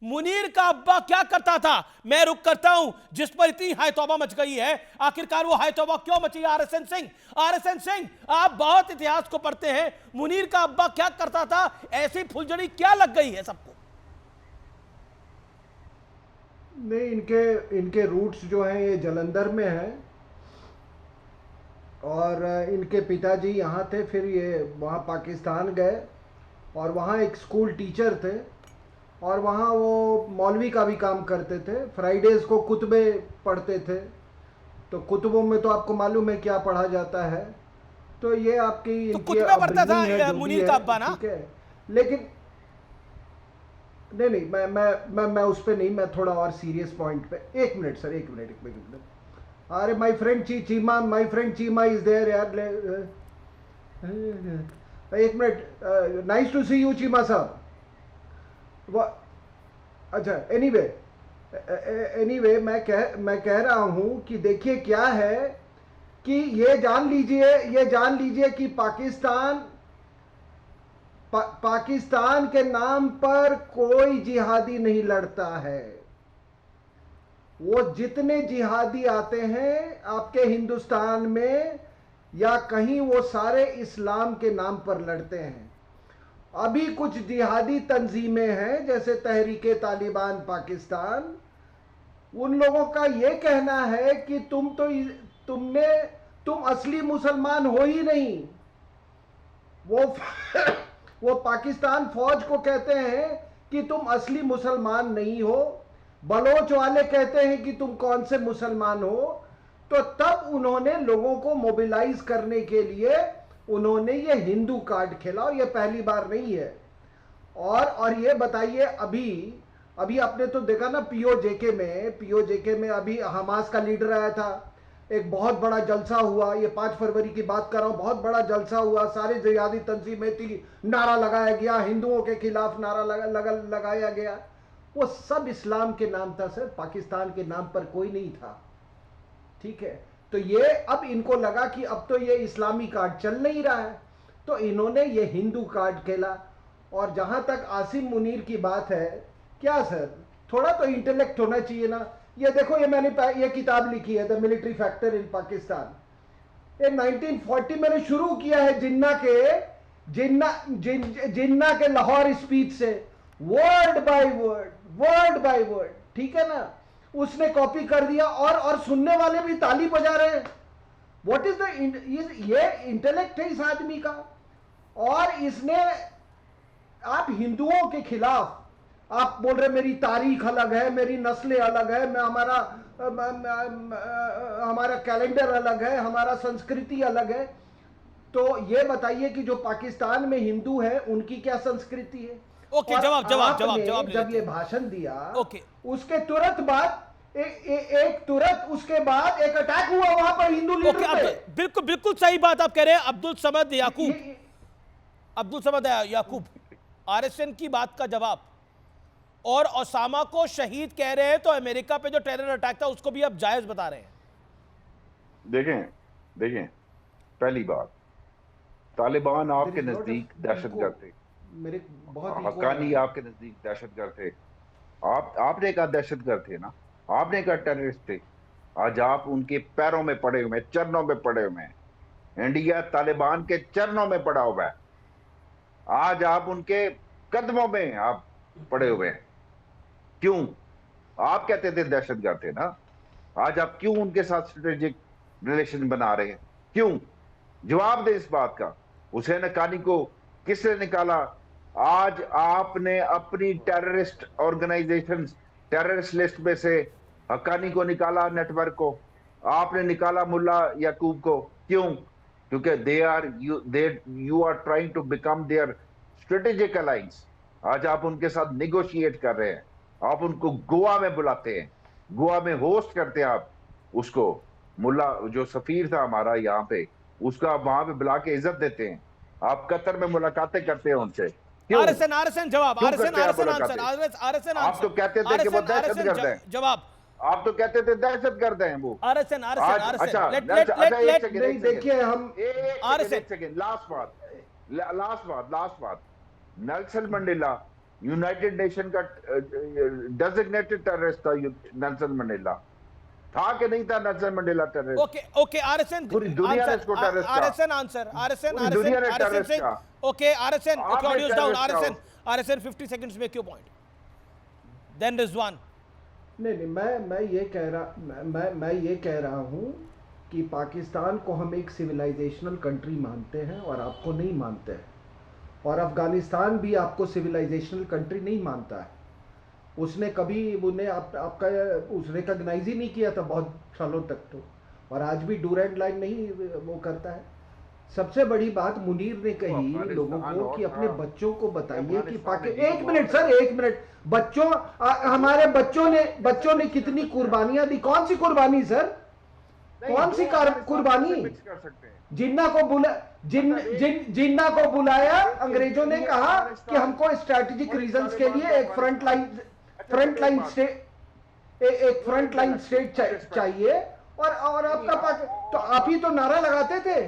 मुनीर का अब्बा क्या करता था? मैं रुक करता हूं जिस पर इतनी हाय तौबा मच गई है। आखिरकार वो हाय तौबा क्यों मची? आरएसएन सिंह, आरएसएन सिंह, आप बहुत इतिहास को पढ़ते हैं। मुनीर का अब्बा क्या करता था? ऐसी फुलझड़ी क्या लग गई है सबको? नहीं, इनके इनके रूट्स जो हैं ये जलंधर में हैं। और इनके पिताजी यहाँ थे, फिर ये वहाँ पाकिस्तान गए और वहाँ एक स्कूल टीचर थे। और वहाँ वो मौलवी का भी काम करते थे। फ्राइडेज़ को कुतबे पढ़ते थे। तो कुतबों में तो आपको मालूम है क्या पढ़ा जाता है। तो ये आपकी तो इनकी कुतबे पढ़ता अपब्रिंगिंग है था जो भी मुनीर का है, अब्बा ना? ठीक है। लेकिन नहीं नहीं, मैं उस पर नहीं, मैं थोड़ा और सीरियस पॉइंट पे। एक मिनट सर, एक मिनट। अरे my friend Cheema, my friend Cheema is there यार। एक minute. Nice to see you Cheema sahab. अच्छा, एनीवे मैं कह रहा हूं कि देखिए क्या है कि ये जान लीजिए कि पाकिस्तान के नाम पर कोई जिहादी नहीं लड़ता है। वो जितने जिहादी आते हैं आपके हिंदुस्तान में या कहीं, वो सारे इस्लाम के नाम पर लड़ते हैं। अभी कुछ जिहादी तंजीमें हैं जैसे तहरीके तालिबान पाकिस्तान। उन लोगों का यह कहना है कि तुम असली मुसलमान हो ही नहीं। वो वो पाकिस्तान फौज को कहते हैं कि तुम असली मुसलमान नहीं हो। बलोच वाले कहते हैं कि तुम कौन से मुसलमान हो। तो तब उन्होंने लोगों को मोबिलाइज करने के लिए उन्होंने ये हिंदू कार्ड खेला, और ये पहली बार नहीं है। और ये बताइए, अभी अभी आपने तो देखा ना, पीओजेके में अभी हमास का लीडर आया था। एक बहुत बड़ा जलसा हुआ, ये 5 फरवरी की बात कर रहा हूं। बहुत बड़ा जलसा हुआ, सारे जिहादी तंजीमें थी, नारा लगाया गया, हिंदुओं के खिलाफ नारा लगाया गया। वो सब इस्लाम के नाम था सर, पाकिस्तान के नाम पर कोई नहीं था। ठीक है। तो ये अब इनको लगा कि अब तो ये इस्लामी कार्ड चल नहीं रहा है, तो इन्होंने ये हिंदू कार्ड खेला। और जहां तक आसिम मुनीर की बात है, क्या सर, थोड़ा तो इंटेलेक्ट होना चाहिए ना। ये देखो, ये मैंने ये किताब लिखी है, the military factor in Pakistan. ये 1940 मैंने शुरू किया है जिन्ना के लाहौर स्पीच से, वर्ड बाय वर्ड, ठीक है ना। उसने कॉपी कर दिया और सुनने वाले भी ताली बजा रहे हैं। व्हाट इज द ये इंटेलेक्ट है इस आदमी का। और इसने, आप हिंदुओं के खिलाफ आप बोल रहे मेरी तारीख अलग है, मेरी नस्लें अलग है, मैं हमारा कैलेंडर अलग है, हमारा संस्कृति अलग है। तो ये बताइए कि जो पाकिस्तान में हिंदू है उनकी क्या संस्कृति है। ओके, और जवाब ले जब लेते ये हैं। भाषण दिया, ओके, उसके तुरंत बाद तुरंत उसके बाद एक अटैक हुआ वहां पर हिंदू ओके, लीडर पे। बिल्कुल बिल्कुल सही बात आप कह रहे हैं। अब्दुल समद याकूब, ये, अब्दुल समद याकूब, आरएसएन की बात का जवाब। और ओसामा को शहीद कह रहे हैं तो अमेरिका पे जो टेरर अटैक था उसको भी अब जायज बता रहे हैं। देखें देखें, पहली बात, तालिबान आपके नजदीक दहशतगर्द थे, मेरे बहुत इको आ रहा हक्कानी है। आपके नजदीक दहशतगर्द थे। आपने कहा दहशतगर्द थे ना, आपने कहा टेररिस्ट थे। आज आप उनके पैरों में पड़े हुए हैं, चरणों में पड़े हुए हैं। इंडिया तालिबान के चरणों में पड़ा हुआ है। आज आप उनके कदमों में आप पड़े हुए हैं। क्यों? आप कहते थे दहशतगर्द थे ना, आज आप क्यों उनके साथ स्ट्रेटेजिक रिलेशन बना रहे हैं? क्यों? जवाब दे इस बात का। हुसैन हक्कानी को किसने निकाला? आज आपने अपनी टेररिस्ट ऑर्गेनाइजेशन, टेररिस्ट लिस्ट में से हक्कानी को निकाला, नेटवर्क को आपने निकाला, मुल्ला याकूब को। क्यों? क्योंकि you are trying to become their strategic alliance. आज आप उनके साथ निगोशिएट कर रहे हैं, आप उनको गोवा में बुलाते हैं, गोवा में होस्ट करते हैं आप उसको। मुल्ला जो सफीर था हमारा यहाँ पे, उसका वहां पे बुला के इज्जत देते हैं। आप कतर में मुलाकातें करते हैं उनसे। क्यों? आरएसएन जवाब, क्यों आरएसएन करते हैं आप आरएसएन आंसर, मुलाकातें? आरएसएन आप तो आंसर, कहते थे कि वो दहशतगर्द हैं। जवाब। आप तो कहते थे दहशतगर्द हैं वो। आरएसएन आज आरएसएन अच्छा, लेट अच्छा, लेट लेट एक लेट सेकंड, नहीं, देखिए हम आरएसएन एक सेकंड, लास्ट बात। नेल्सन मंडेला यूनाइटेड नेशन का डेजिग्नेटेड टेररिस्ट था नेल्सन मंडेला। था कि नहीं था Nelson Mandela terrorist? Okay okay RSN, पूरी दुनिया ने इसको टेररिस्ट कहा। आरएसएन आंसर, आरएसएन पूरी दुनिया ने आरएसएन टेररिस्ट सिंह, कहा। ओके आरएसएन, आपने okay audios down, terrorist RSN कहा। RSN 50 seconds make your point, then Rizwan. नहीं, मैं ये कह रहा हूँ कि पाकिस्तान को हम एक सिविलाइजेशनल कंट्री मानते हैं और आपको नहीं मानते हैं, और अफगानिस्तान भी आपको सिविलाइजेशनल कंट्री नहीं मानता है। उसने कभी उन्हें आपका उस रिकॉग्नाइज ही नहीं किया था बहुत सालों तक, तो और आज भी डूरेंट लाइन नहीं वो करता है। सबसे बड़ी बात मुनीर ने कही लोगों को कि अपने बच्चों को बताइए कि एक मिनट सर, एक मिनट, बच्चों हमारे बच्चों ने कितनी कुर्बानियां दी। कौन सी कुर्बानी सर, कौन सी कुर्बानी? जिन्ना को बुलाया, अंग्रेजों ने कहा कि हमको स्ट्रैटेजिक रीजंस के लिए एक फ्रंट लाइन स्टेट चाहिए, और आपका तो आप ही तो नारा लगाते थे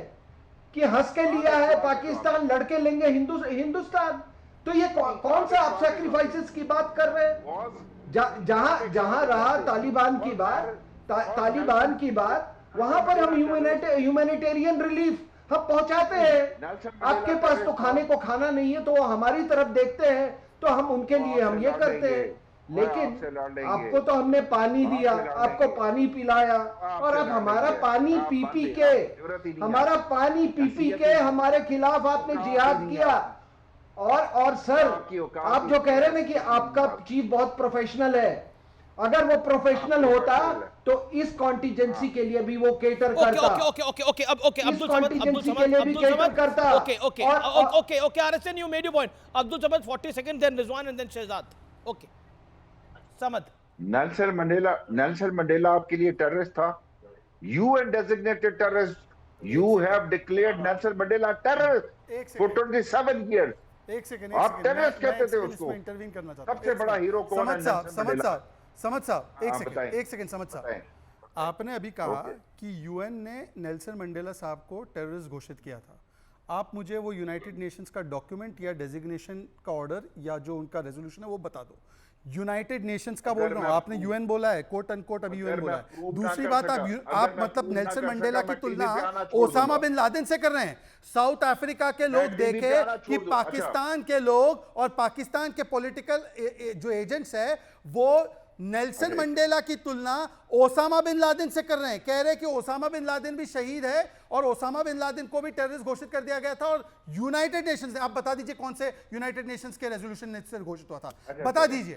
कि हंस के लिया है पाकिस्तान, लड़के लेंगे हिंदुस्तान। तो ये कौन सा आप सैक्रिफाइसेस की बात कर रहे हैं? जहां रहा तालिबान की बात, वहां पर हम ह्यूमैनिटेरियन रिलीफ हम पहुंचाते हैं। आपके पास तो खाने को खाना नहीं है, तो वो हमारी तरफ देखते हैं, तो हम उनके लिए हम ये करते हैं। लेकिन आपको तो हमने पानी दिया, आपको पानी पिलाया, और अब हमारा पानी पी के हमारे खिलाफ आपने जिहाद किया। और सर, आप जो कह रहे हैं ना कि आपका चीफ बहुत प्रोफेशनल है, अगर वो प्रोफेशनल होता तो इस कॉन्टिजेंसी के लिए भी वो केटर करता। ओके अब्दुल समद करता। Okay RSN, you made your point. Abdul Samad 40 second, then Rizwan and then Shahzad. Okay Samad. Nelson Mandela आपके लिए टेररिस्ट था? UN designated terrorist, you have declared Nelson Mandela terrorist for 27 years. एक सेकंड, आप टेररिस्ट कहते थे उसको। इंटरवीन करना चाहता हूं। सबसे बड़ा हीरो कौन है? समझ साहब एक सेकंड समझ साहब, आपने अभी कहा कि यूएन ने नेल्सन मंडेला साहब को टेररिस्ट घोषित किया था। आप मुझे वो यूनाइटेड नेशंस का डॉक्यूमेंट या डेजिग्नेशन का ऑर्डर या जो उनका रेजोल्यूशन है वो बता दो। यूनाइटेड नेशंस का बोल रहा हूं, आपने यूएन बोला है, कोट अनकोट अभी यूएन बोला है। दूसरी बात, आप मतलब नेल्सन मंडेला की तुलना ओसामा बिन लादेन से कर रहे हैं। साउथ अफ्रीका के लोग देखे कि पाकिस्तान के लोग और पाकिस्तान के पॉलिटिकल जो एजेंट्स है वो नेल्सन मंडेला की तुलना ओसामा बिन लादेन से कर रहे हैं। कह रहे हैं कि ओसामा बिन लादेन भी शहीद है और ओसामा बिन लादेन को भी टेररिस्ट घोषित कर दिया गया था। और यूनाइटेड नेशंस, आप बता दीजिए कौन से यूनाइटेड नेशंस के रेजोल्यूशन से घोषित हुआ था, बता दीजिए।